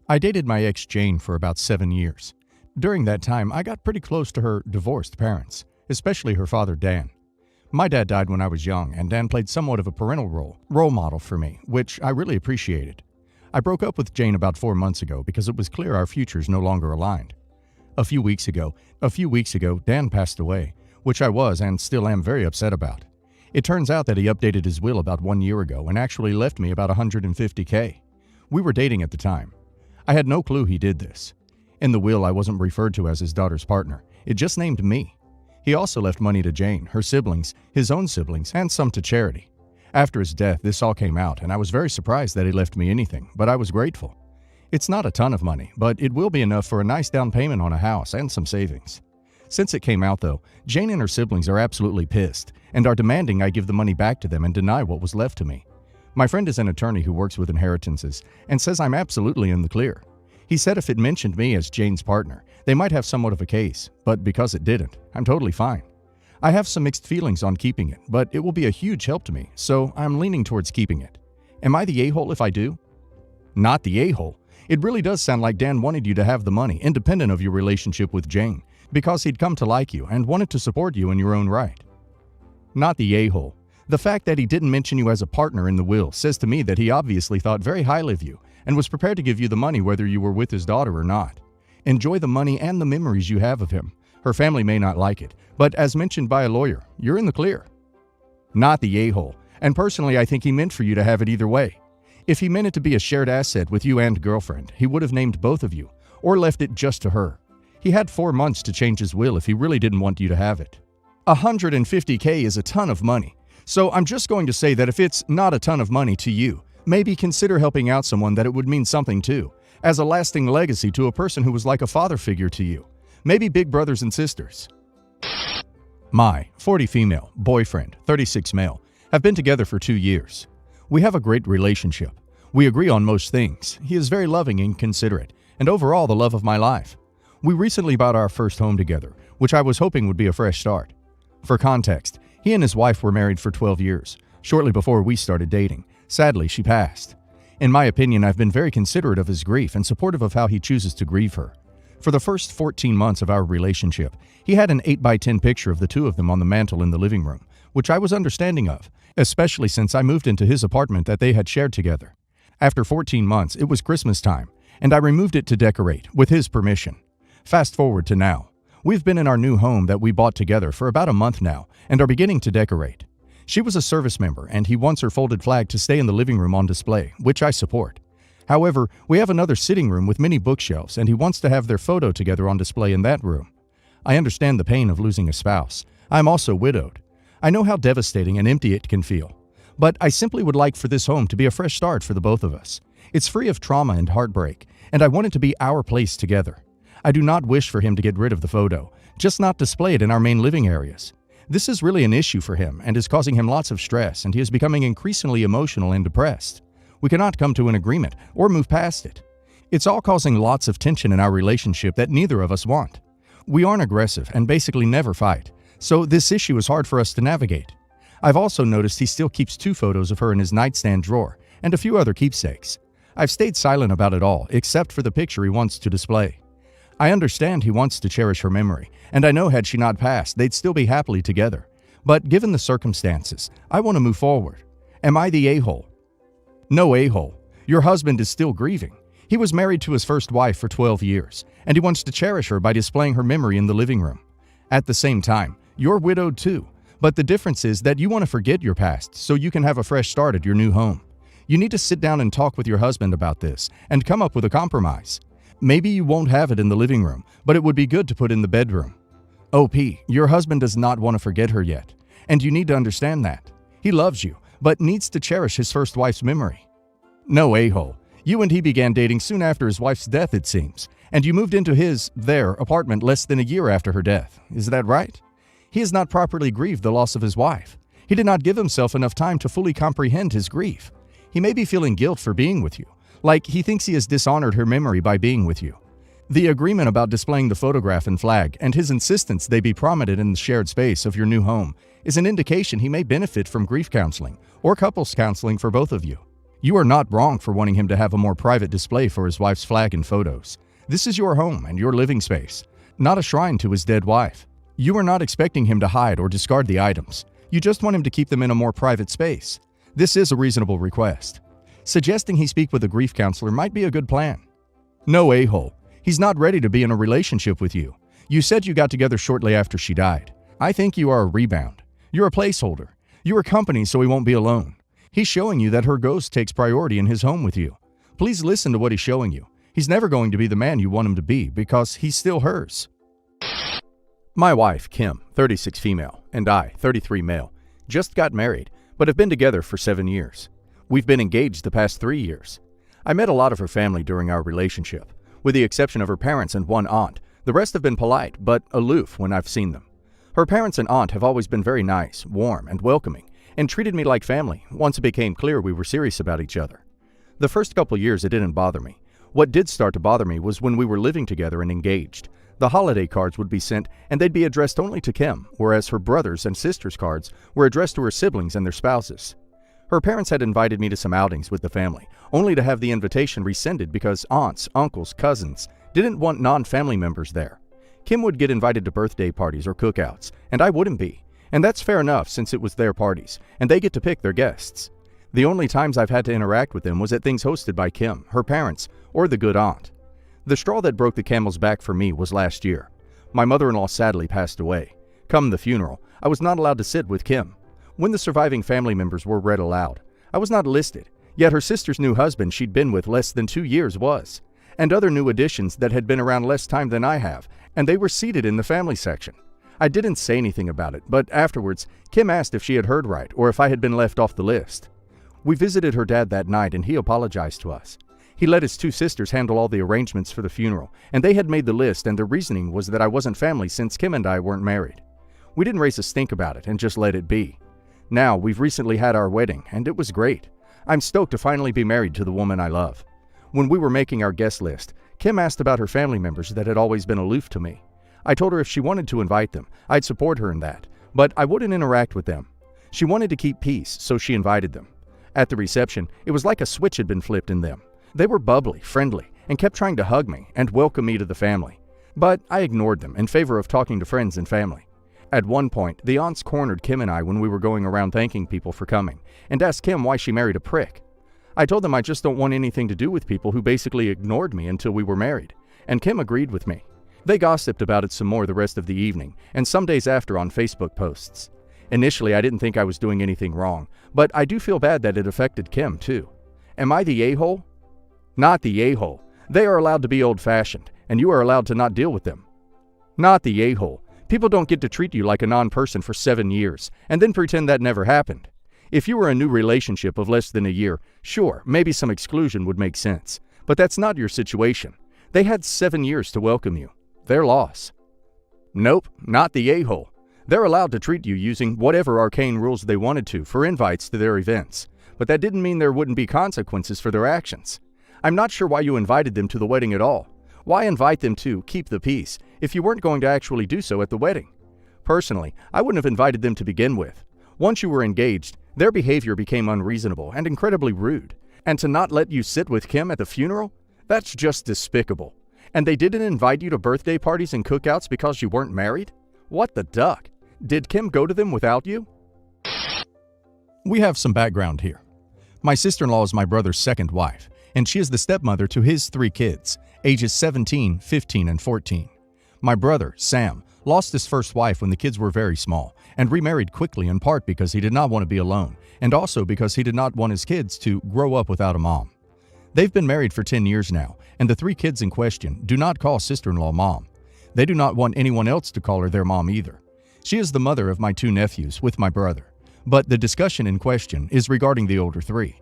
I dated my ex Jane for about 7 years. During that time, I got pretty close to her divorced parents, especially her father Dan. My dad died when I was young, and Dan played somewhat of a parental role model for me, which I really appreciated. I broke up with Jane about 4 months ago because it was clear our futures no longer aligned. A few weeks ago, Dan passed away, which I was and still am very upset about. It turns out that he updated his will about 1 year ago and actually left me about $150K. We were dating at the time. I had no clue he did this. In the will, I wasn't referred to as his daughter's partner. It just named me. He also left money to Jane, her siblings, his own siblings, and some to charity. After his death, this all came out, and I was very surprised that he left me anything, but I was grateful. It's not a ton of money, but it will be enough for a nice down payment on a house and some savings. Since it came out, though, Jane and her siblings are absolutely pissed and are demanding I give the money back to them and deny what was left to me. My friend is an attorney who works with inheritances and says I'm absolutely in the clear. He said if it mentioned me as Jane's partner, they might have somewhat of a case, but because it didn't, I'm totally fine. I have some mixed feelings on keeping it, but it will be a huge help to me, so I'm leaning towards keeping it. Am I the a-hole if I do? Not the a-hole. It really does sound like Dan wanted you to have the money, independent of your relationship with Jane, because he'd come to like you and wanted to support you in your own right. Not the a-hole. The fact that he didn't mention you as a partner in the will says to me that he obviously thought very highly of you and was prepared to give you the money whether you were with his daughter or not. Enjoy the money and the memories you have of him. Her family may not like it, but as mentioned by a lawyer, you're in the clear. Not the a-hole, and personally I think he meant for you to have it either way. If he meant it to be a shared asset with you and girlfriend, he would have named both of you, or left it just to her. He had 4 months to change his will if he really didn't want you to have it. $150K is a ton of money. So I'm just going to say that if it's not a ton of money to you, maybe consider helping out someone that it would mean something to, as a lasting legacy to a person who was like a father figure to you. Maybe big brothers and sisters. My 40 female, boyfriend, 36 male, have been together for 2 years. We have a great relationship. We agree on most things. He is very loving and considerate, and overall the love of my life. We recently bought our first home together, which I was hoping would be a fresh start. For context, he and his wife were married for 12 years, shortly before we started dating. Sadly, she passed. In my opinion, I've been very considerate of his grief and supportive of how he chooses to grieve her. For the first 14 months of our relationship, he had an 8x10 picture of the two of them on the mantle in the living room, which I was understanding of, especially since I moved into his apartment that they had shared together. After 14 months, it was Christmas time, and I removed it to decorate, with his permission. Fast forward to now. We've been in our new home that we bought together for about a month now and are beginning to decorate. She was a service member and he wants her folded flag to stay in the living room on display, which I support. However, we have another sitting room with many bookshelves and he wants to have their photo together on display in that room. I understand the pain of losing a spouse. I'm also widowed. I know how devastating and empty it can feel. But I simply would like for this home to be a fresh start for the both of us. It's free of trauma and heartbreak, and I want it to be our place together. I do not wish for him to get rid of the photo, just not display it in our main living areas. This is really an issue for him and is causing him lots of stress, and he is becoming increasingly emotional and depressed. We cannot come to an agreement or move past it. It's all causing lots of tension in our relationship that neither of us want. We aren't aggressive and basically never fight, so this issue is hard for us to navigate. I've also noticed he still keeps 2 photos of her in his nightstand drawer and a few other keepsakes. I've stayed silent about it all, except for the picture he wants to display. I understand he wants to cherish her memory, and I know had she not passed, they'd still be happily together. But given the circumstances, I want to move forward. Am I the a-hole? No a-hole. Your husband is still grieving. He was married to his first wife for 12 years, and he wants to cherish her by displaying her memory in the living room. At the same time, you're widowed too, but the difference is that you want to forget your past so you can have a fresh start at your new home. You need to sit down and talk with your husband about this and come up with a compromise. Maybe you won't have it in the living room, but it would be good to put in the bedroom. OP, your husband does not want to forget her yet, and you need to understand that. He loves you, but needs to cherish his first wife's memory. No a-hole. You and he began dating soon after his wife's death, it seems, and you moved into their apartment less than a year after her death. Is that right? He has not properly grieved the loss of his wife. He did not give himself enough time to fully comprehend his grief. He may be feeling guilt for being with you, like he thinks he has dishonored her memory by being with you. The agreement about displaying the photograph and flag and his insistence they be prominent in the shared space of your new home is an indication he may benefit from grief counseling or couples counseling for both of you. You are not wrong for wanting him to have a more private display for his wife's flag and photos. This is your home and your living space, not a shrine to his dead wife. You are not expecting him to hide or discard the items. You just want him to keep them in a more private space. This is a reasonable request. Suggesting he speak with a grief counselor might be a good plan. No, a-hole. He's not ready to be in a relationship with you. You said you got together shortly after she died. I think you are a rebound. You're a placeholder. You are company so he won't be alone. He's showing you that her ghost takes priority in his home with you. Please listen to what he's showing you. He's never going to be the man you want him to be because he's still hers. My wife, Kim, 36 female, and I, 33 male, just got married, but have been together for 7 years. We've been engaged the past 3 years. I met a lot of her family during our relationship. With the exception of her parents and one aunt, the rest have been polite, but aloof when I've seen them. Her parents and aunt have always been very nice, warm, and welcoming, and treated me like family once it became clear we were serious about each other. The first couple years it didn't bother me. What did start to bother me was when we were living together and engaged. The holiday cards would be sent and they'd be addressed only to Kim, whereas her brothers' and sisters' cards were addressed to her siblings and their spouses. Her parents had invited me to some outings with the family, only to have the invitation rescinded because aunts, uncles, cousins didn't want non-family members there. Kim would get invited to birthday parties or cookouts, and I wouldn't be. And that's fair enough since it was their parties, and they get to pick their guests. The only times I've had to interact with them was at things hosted by Kim, her parents, or the good aunt. The straw that broke the camel's back for me was last year. My mother-in-law sadly passed away. Come the funeral, I was not allowed to sit with Kim. When the surviving family members were read aloud, I was not listed, yet her sister's new husband she'd been with less than 2 years was, and other new additions that had been around less time than I have, and they were seated in the family section. I didn't say anything about it, but afterwards, Kim asked if she had heard right or if I had been left off the list. We visited her dad that night and he apologized to us. He let his 2 sisters handle all the arrangements for the funeral, and they had made the list, and the reasoning was that I wasn't family since Kim and I weren't married. We didn't raise a stink about it and just let it be. Now, we've recently had our wedding, and it was great. I'm stoked to finally be married to the woman I love. When we were making our guest list, Kim asked about her family members that had always been aloof to me. I told her if she wanted to invite them, I'd support her in that, but I wouldn't interact with them. She wanted to keep peace, so she invited them. At the reception, it was like a switch had been flipped in them. They were bubbly, friendly, and kept trying to hug me and welcome me to the family. But I ignored them in favor of talking to friends and family. At one point, the aunts cornered Kim and I when we were going around thanking people for coming, and asked Kim why she married a prick. I told them I just don't want anything to do with people who basically ignored me until we were married, and Kim agreed with me. They gossiped about it some more the rest of the evening, and some days after on Facebook posts. Initially, I didn't think I was doing anything wrong, but I do feel bad that it affected Kim, too. Am I the a-hole? Not the a-hole. They are allowed to be old-fashioned, and you are allowed to not deal with them. Not the a-hole. People don't get to treat you like a non-person for 7 years, and then pretend that never happened. If you were a new relationship of less than a year, sure, maybe some exclusion would make sense. But that's not your situation. They had 7 years to welcome you. Their loss. Nope, not the a-hole. They're allowed to treat you using whatever arcane rules they wanted to for invites to their events. But that didn't mean there wouldn't be consequences for their actions. I'm not sure why you invited them to the wedding at all. Why invite them to keep the peace if you weren't going to actually do so at the wedding? Personally, I wouldn't have invited them to begin with. Once you were engaged, their behavior became unreasonable and incredibly rude. And to not let you sit with Kim at the funeral? That's just despicable. And they didn't invite you to birthday parties and cookouts because you weren't married? What the duck? Did Kim go to them without you? We have some background here. My sister-in-law is my brother's second wife, and she is the stepmother to his 3 kids, ages 17, 15, and 14. My brother, Sam, lost his first wife when the kids were very small and remarried quickly, in part because he did not want to be alone and also because he did not want his kids to grow up without a mom. They've been married for 10 years now, and the 3 kids in question do not call sister-in-law mom. They do not want anyone else to call her their mom either. She is the mother of my 2 nephews with my brother, but the discussion in question is regarding the older 3.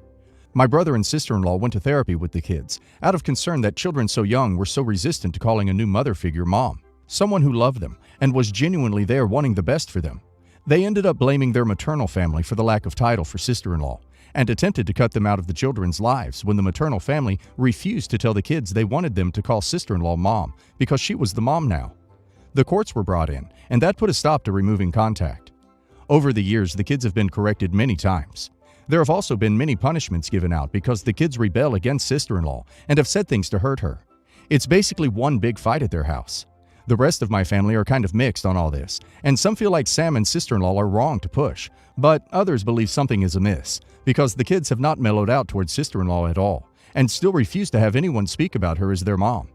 My brother and sister-in-law went to therapy with the kids, out of concern that children so young were so resistant to calling a new mother figure mom, someone who loved them and was genuinely there wanting the best for them. They ended up blaming their maternal family for the lack of title for sister-in-law, and attempted to cut them out of the children's lives when the maternal family refused to tell the kids they wanted them to call sister-in-law mom because she was the mom now. The courts were brought in, and that put a stop to removing contact. Over the years, the kids have been corrected many times. There have also been many punishments given out because the kids rebel against sister-in-law and have said things to hurt her. It's basically one big fight at their house. The rest of my family are kind of mixed on all this, and some feel like Sam and sister-in-law are wrong to push, but others believe something is amiss because the kids have not mellowed out towards sister-in-law at all and still refuse to have anyone speak about her as their mom.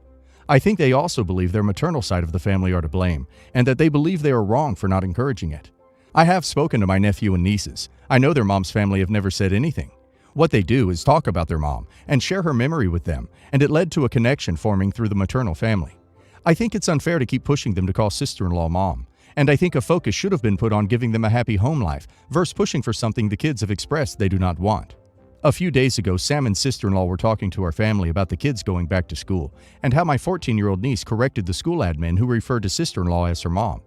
I think they also believe their maternal side of the family are to blame and that they believe they are wrong for not encouraging it. I have spoken to my nephew and nieces. I know their mom's family have never said anything. What they do is talk about their mom and share her memory with them, and it led to a connection forming through the maternal family. I think it's unfair to keep pushing them to call sister-in-law mom, and I think a focus should have been put on giving them a happy home life versus pushing for something the kids have expressed they do not want. A few days ago, Sam and sister-in-law were talking to our family about the kids going back to school and how my 14-year-old niece corrected the school admin who referred to sister-in-law as her mom.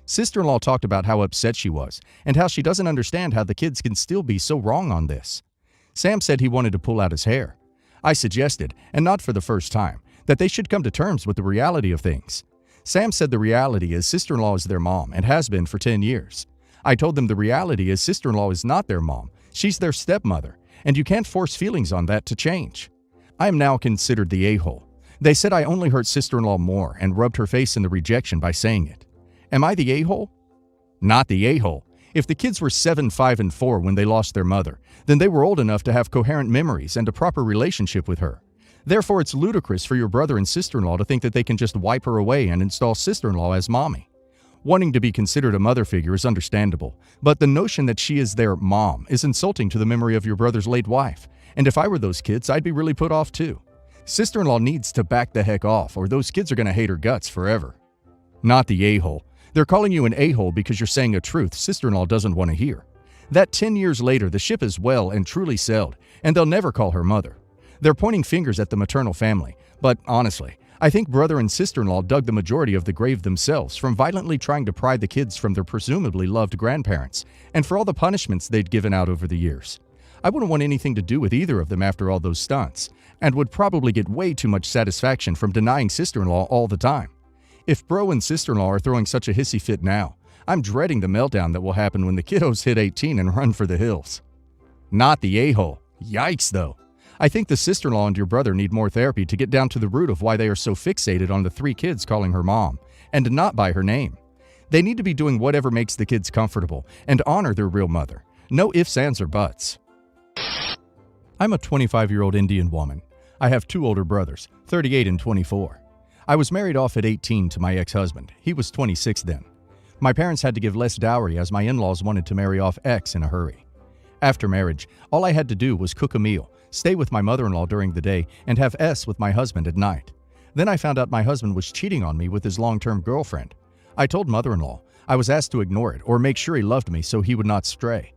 Sister-in-law talked about how upset she was and how she doesn't understand how the kids can still be so wrong on this. Sam said he wanted to pull out his hair. I suggested, and not for the first time, that they should come to terms with the reality of things. Sam said the reality is sister-in-law is their mom and has been for 10 years. I told them the reality is sister-in-law is not their mom, she's their stepmother, and you can't force feelings on that to change. I am now considered the a-hole. They said I only hurt sister-in-law more and rubbed her face in the rejection by saying it. Am I the a-hole? Not the a-hole. If the kids were 7, 5, and 4 when they lost their mother, then they were old enough to have coherent memories and a proper relationship with her. Therefore, it's ludicrous for your brother and sister-in-law to think that they can just wipe her away and install sister-in-law as mommy. Wanting to be considered a mother figure is understandable, but the notion that she is their mom is insulting to the memory of your brother's late wife, and if I were those kids, I'd be really put off too. Sister-in-law needs to back the heck off, or those kids are going to hate her guts forever. Not the a-hole. They're calling you an a-hole because you're saying a truth sister-in-law doesn't want to hear. That 10 years later, the ship is well and truly sailed, and they'll never call her mother. They're pointing fingers at the maternal family, but honestly, I think brother and sister-in-law dug the majority of the grave themselves from violently trying to pry the kids from their presumably loved grandparents, and for all the punishments they'd given out over the years. I wouldn't want anything to do with either of them after all those stunts, and would probably get way too much satisfaction from denying sister-in-law all the time. If bro and sister-in-law are throwing such a hissy fit now, I'm dreading the meltdown that will happen when the kiddos hit 18 and run for the hills. Not the a-hole. Yikes, though. I think the sister-in-law and your brother need more therapy to get down to the root of why they are so fixated on the 3 kids calling her mom, and not by her name. They need to be doing whatever makes the kids comfortable and honor their real mother. No ifs, ands, or buts. I'm a 25-year-old Indian woman. I have 2 older brothers, 38 and 24. I was married off at 18 to my ex-husband. He was 26 then. My parents had to give less dowry as my in-laws wanted to marry off ex in a hurry. After marriage, all I had to do was cook a meal, stay with my mother-in-law during the day, and have S with my husband at night. Then I found out my husband was cheating on me with his long-term girlfriend. I told mother-in-law. I was asked to ignore it or make sure he loved me so he would not stray.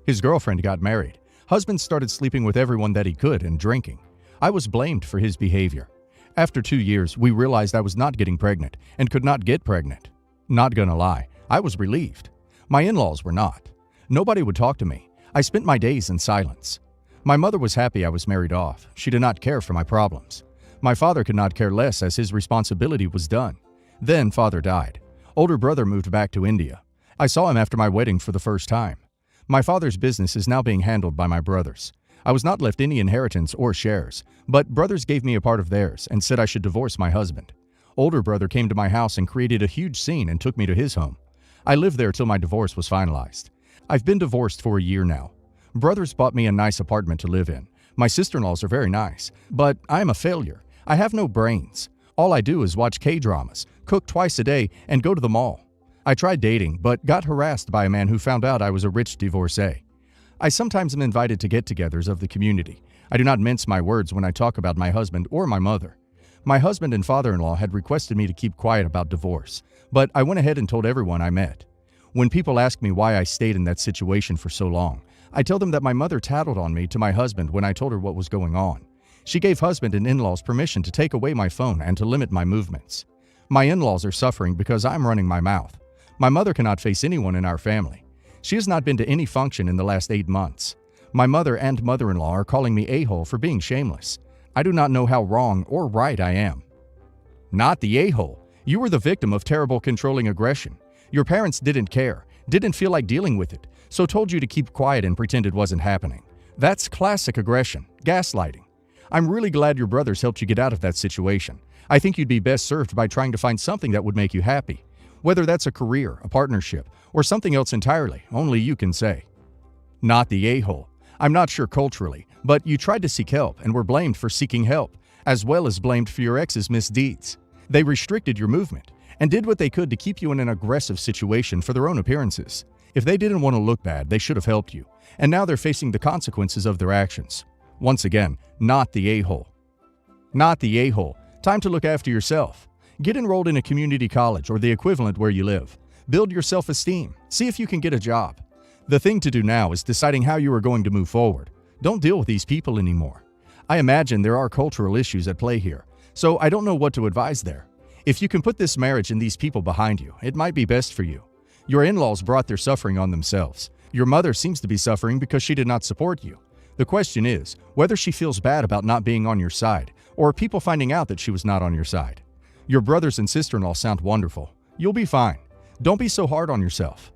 His girlfriend got married. Husband started sleeping with everyone that he could and drinking. I was blamed for his behavior. After 2 years, we realized I was not getting pregnant and could not get pregnant. Not gonna lie, I was relieved. My in-laws were not. Nobody would talk to me. I spent my days in silence. My mother was happy I was married off. She did not care for my problems. My father could not care less as his responsibility was done. Then father died. Older brother moved back to India. I saw him after my wedding for the first time. My father's business is now being handled by my brothers. I was not left any inheritance or shares, but brothers gave me a part of theirs and said I should divorce my husband. Older brother came to my house and created a huge scene and took me to his home. I lived there till my divorce was finalized. I've been divorced for a year now. Brothers bought me a nice apartment to live in. My sister-in-laws are very nice, but I am a failure. I have no brains. All I do is watch K-dramas, cook twice a day, and go to the mall. I tried dating, but got harassed by a man who found out I was a rich divorcee. I sometimes am invited to get-togethers of the community. I do not mince my words when I talk about my husband or my mother. My husband and father-in-law had requested me to keep quiet about divorce, but I went ahead and told everyone I met. When people ask me why I stayed in that situation for so long, I tell them that my mother tattled on me to my husband when I told her what was going on. She gave husband and in-laws permission to take away my phone and to limit my movements. My in-laws are suffering because I'm running my mouth. My mother cannot face anyone in our family. She has not been to any function in the last 8 months. My mother and mother-in-law are calling me a-hole for being shameless. I do not know how wrong or right I am. Not the a-hole. You were the victim of terrible controlling aggression. Your parents didn't care. didn't feel like dealing with it, so told you to keep quiet and pretend it wasn't happening. That's classic aggression, gaslighting. I'm really glad your brothers helped you get out of that situation. I think you'd be best served by trying to find something that would make you happy. Whether that's a career, a partnership, or something else entirely, only you can say. Not the a-hole. I'm not sure culturally, but you tried to seek help and were blamed for seeking help, as well as blamed for your ex's misdeeds. They restricted your movement and did what they could to keep you in an aggressive situation for their own appearances. If they didn't want to look bad, they should have helped you, and now they're facing the consequences of their actions. Once again, not the a-hole. Not the a-hole. Time to look after yourself. Get enrolled in a community college or the equivalent where you live. Build your self-esteem. See if you can get a job. The thing to do now is deciding how you are going to move forward. Don't deal with these people anymore. I imagine there are cultural issues at play here, so I don't know what to advise there. If you can put this marriage and these people behind you, it might be best for you. Your in-laws brought their suffering on themselves. Your mother seems to be suffering because she did not support you. The question is whether she feels bad about not being on your side, or people finding out that she was not on your side. Your brothers and sister-in-law sound wonderful. You'll be fine. Don't be so hard on yourself.